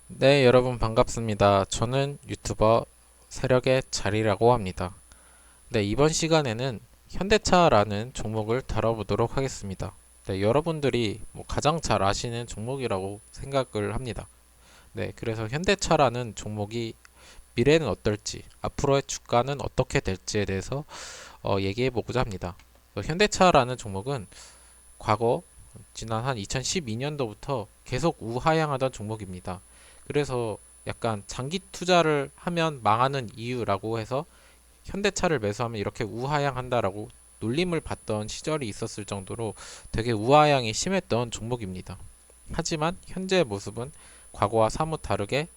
네, 여러분 반갑습니다. 저는 유튜버 세력의 자리라고 합니다. 네, 이번 시간에는 현대차라는 종목을 다뤄보도록 하겠습니다. 네, 여러분들이 가장 잘 아시는 종목이라고 생각을 합니다. 네, 그래서 현대차라는 종목이 미래는 어떨지, 앞으로의 주가는 어떻게 될지에 대해서 얘기해 보고자 합니다. 현대차라는 종목은 과거 지난 한 2012년도부터 계속 우하향하던 종목입니다. 그래서 약간 장기 투자를 하면 망하는 이유라고 해서 현대차를 매수하면 이렇게 우하향한다라고 놀림을 받던 시절이 있었을 정도로 되게 우하향이 심했던 종목입니다. 하지만 현재의 모습은 과거와 사뭇 다르게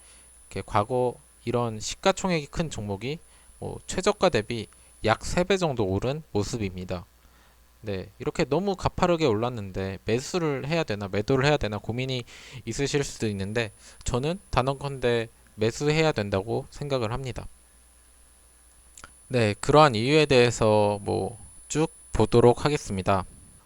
과거 이런 시가총액이 큰 종목이 최저가 대비 약 3배 정도 오른 모습입니다. 네, 이렇게 너무 가파르게 올랐는데 매수를 해야 되나 매도를 해야 되나 고민이 있으실 수도 있는데 저는 단언컨대 매수해야 된다고 생각을 합니다. 네, 그러한 이유에 대해서 쭉 보도록 하겠습니다.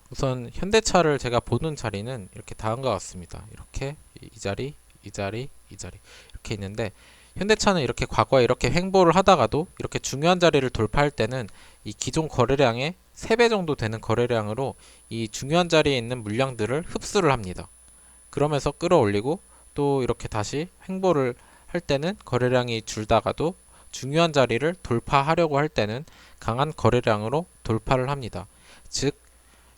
우선 현대차를 제가 보는 자리는 이렇게 다음과 같습니다. 이렇게 이 자리, 이 자리, 이 자리 이렇게 있는데 현대차는 이렇게 과거에 이렇게 횡보를 하다가도 이렇게 중요한 자리를 돌파할 때는 이 기존 거래량의 3배 정도 되는 거래량으로 이 중요한 자리에 있는 물량들을 흡수를 합니다. 그러면서 끌어올리고 또 이렇게 다시 횡보를 할 때는 거래량이 줄다가도 중요한 자리를 돌파하려고 할 때는 강한 거래량으로 돌파를 합니다. 즉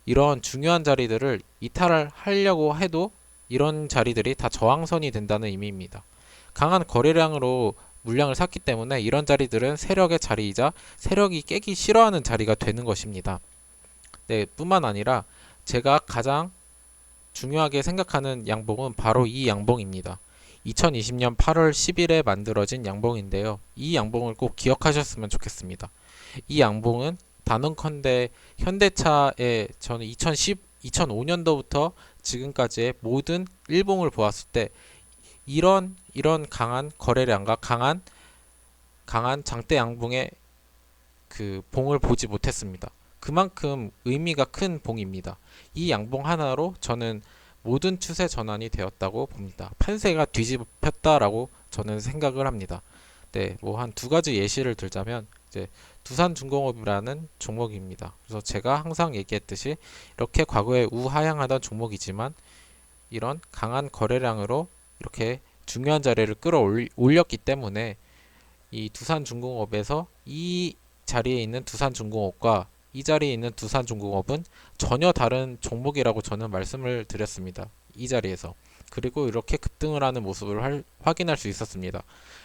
이런 중요한 자리들을 이탈을 하려고 해도 이런 자리들이 다 저항선이 된다는 의미입니다. 강한 거래량으로 물량을 샀기 때문에 이런 자리들은 세력의 자리이자 세력이 깨기 싫어하는 자리가 되는 것입니다. 네, 뿐만 아니라 제가 가장 중요하게 생각하는 양봉은 바로 이 양봉입니다. 2020년 8월 10일에 만들어진 양봉인데요. 이 양봉을 꼭 기억하셨으면 좋겠습니다. 이 양봉은 단언컨대 현대차의 저는 2005년도부터 지금까지의 모든 일봉을 보았을 때 이런 강한 거래량과 강한 장대 양봉의 그 봉을 보지 못했습니다. 그만큼 의미가 큰 봉입니다. 이 양봉 하나로 저는 모든 추세 전환이 되었다고 봅니다. 판세가 뒤집혔다라고 저는 생각을 합니다. 네, 한 두 가지 예시를 들자면 이제 두산중공업이라는 종목입니다. 그래서 제가 항상 얘기했듯이 이렇게 과거에 우하향하던 종목이지만 이런 강한 거래량으로 이렇게 중요한 자리를 끌어올렸기 때문에 이 두산중공업에서 이 자리에 있는 두산중공업과 이 자리에 있는 두산중공업은 전혀 다른 종목이라고 저는 말씀을 드렸습니다. 이 자리에서. 그리고 이렇게 급등을 하는 모습을 확인할 수 있었습니다.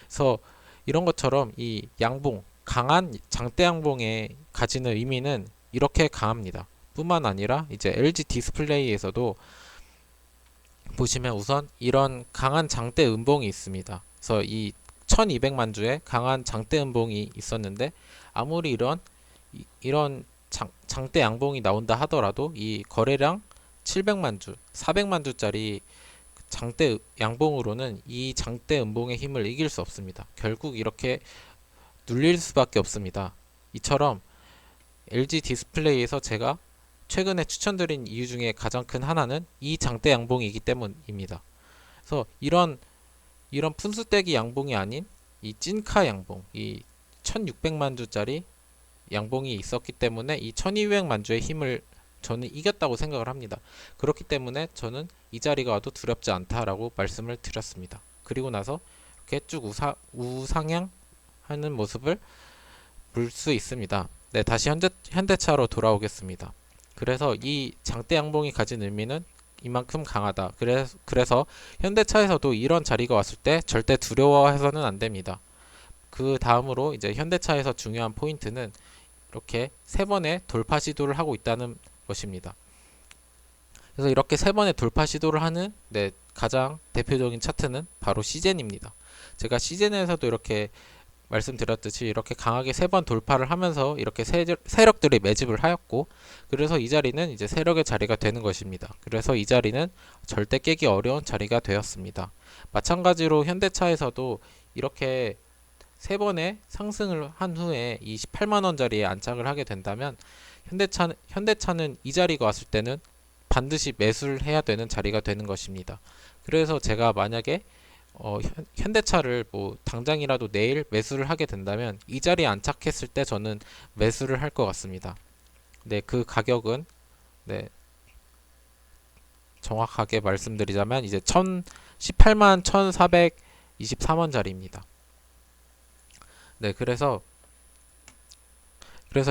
그래서 이런 것처럼 이 양봉, 강한 장대 양봉에 가지는 의미는 이렇게 강합니다. 뿐만 아니라 이제 LG 디스플레이에서도 보시면 우선 이런 강한 장대 음봉이 있습니다. 그래서 이 1200만 주의 강한 장대 음봉이 있었는데 아무리 이런 장대 양봉이 나온다 하더라도 이 거래량 700만 주, 400만 주짜리 장대 양봉으로는 이 장대 음봉의 힘을 이길 수 없습니다. 결국 이렇게 눌릴 수밖에 없습니다. 이처럼 LG 디스플레이에서 제가 최근에 추천드린 이유 중에 가장 큰 하나는 이 장대 양봉이기 때문입니다. 그래서 이런 푼수떼기 양봉이 아닌 이 찐카 양봉, 이 1600만 주짜리 양봉이 있었기 때문에 이 1200만 주의 힘을 저는 이겼다고 생각을 합니다. 그렇기 때문에 저는 이 자리가 와도 두렵지 않다라고 말씀을 드렸습니다. 그리고 나서 이렇게 쭉 우상향하는 모습을 볼 수 있습니다. 네, 다시 현대차로 돌아오겠습니다. 그래서 이 장대 양봉이 가진 의미는 이만큼 강하다. 그래서 현대차에서도 이런 자리가 왔을 때 절대 두려워해서는 안 됩니다. 그 다음으로 이제 현대차에서 중요한 포인트는 이렇게 세 번의 돌파 시도를 하고 있다는 것입니다. 그래서 이렇게 세 번의 돌파 시도를 하는 가장 대표적인 차트는 바로 시젠입니다. 제가 시젠에서도 이렇게 말씀드렸듯이 이렇게 강하게 세 번 돌파를 하면서 이렇게 세력들이 매집을 하였고 그래서 이 자리는 이제 세력의 자리가 되는 것입니다. 그래서 이 자리는 절대 깨기 어려운 자리가 되었습니다. 마찬가지로 현대차에서도 이렇게 세 번의 상승을 한 후에 이 18만 원짜리에 안착을 하게 된다면 현대차는 이 자리가 왔을 때는 반드시 매수를 해야 되는 자리가 되는 것입니다. 그래서 제가 만약에 현대차를 뭐 당장이라도 내일 매수를 하게 된다면 이 자리에 안착했을 때 저는 매수를 할 것 같습니다. 네, 그 가격은 네, 정확하게 말씀드리자면 이제 18만 1,423원짜리입니다. 네, 그래서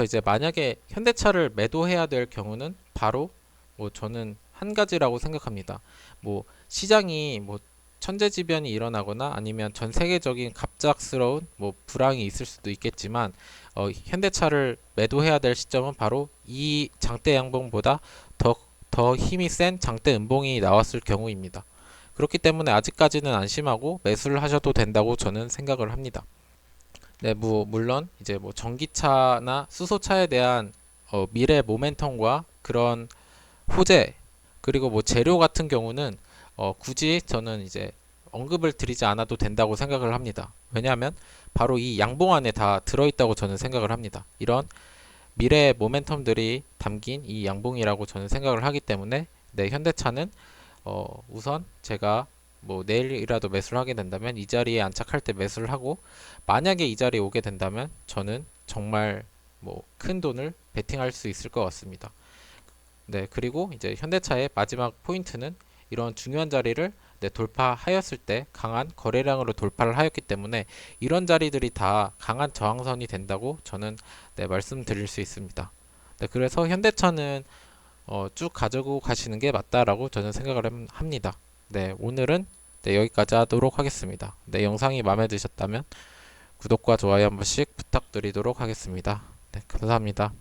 이제 만약에 현대차를 매도해야 될 경우는 바로 뭐 저는 한 가지라고 생각합니다. 뭐 시장이 뭐 천재지변이 일어나거나 아니면 전 세계적인 갑작스러운 뭐 불황이 있을 수도 있겠지만 현대차를 매도해야 될 시점은 바로 이 장대 양봉보다 더 힘이 센 장대 음봉이 나왔을 경우입니다. 그렇기 때문에 아직까지는 안심하고 매수를 하셔도 된다고 저는 생각을 합니다. 네, 뭐 물론 이제 뭐 전기차나 수소차에 대한 미래 모멘텀과 그런 호재 그리고 뭐 재료 같은 경우는 굳이 저는 이제 언급을 드리지 않아도 된다고 생각을 합니다. 왜냐하면 바로 이 양봉 안에 다 들어있다고 저는 생각을 합니다. 이런 미래의 모멘텀들이 담긴 이 양봉이라고 저는 생각을 하기 때문에 네, 현대차는 우선 제가 뭐 내일이라도 매수를 하게 된다면 이 자리에 안착할 때 매수를 하고 만약에 이 자리에 오게 된다면 저는 정말 뭐 큰 돈을 베팅할 수 있을 것 같습니다. 네, 그리고 이제 현대차의 마지막 포인트는 이런 중요한 자리를 네, 돌파하였을 때 강한 거래량으로 돌파를 하였기 때문에 이런 자리들이 다 강한 저항선이 된다고 저는 네, 말씀드릴 수 있습니다. 네, 그래서 현대차는 쭉 가지고 가시는 게 맞다라고 저는 생각을 합니다. 네, 오늘은 네, 여기까지 하도록 하겠습니다. 네, 영상이 마음에 드셨다면 구독과 좋아요 한 번씩 부탁드리도록 하겠습니다. 네, 감사합니다.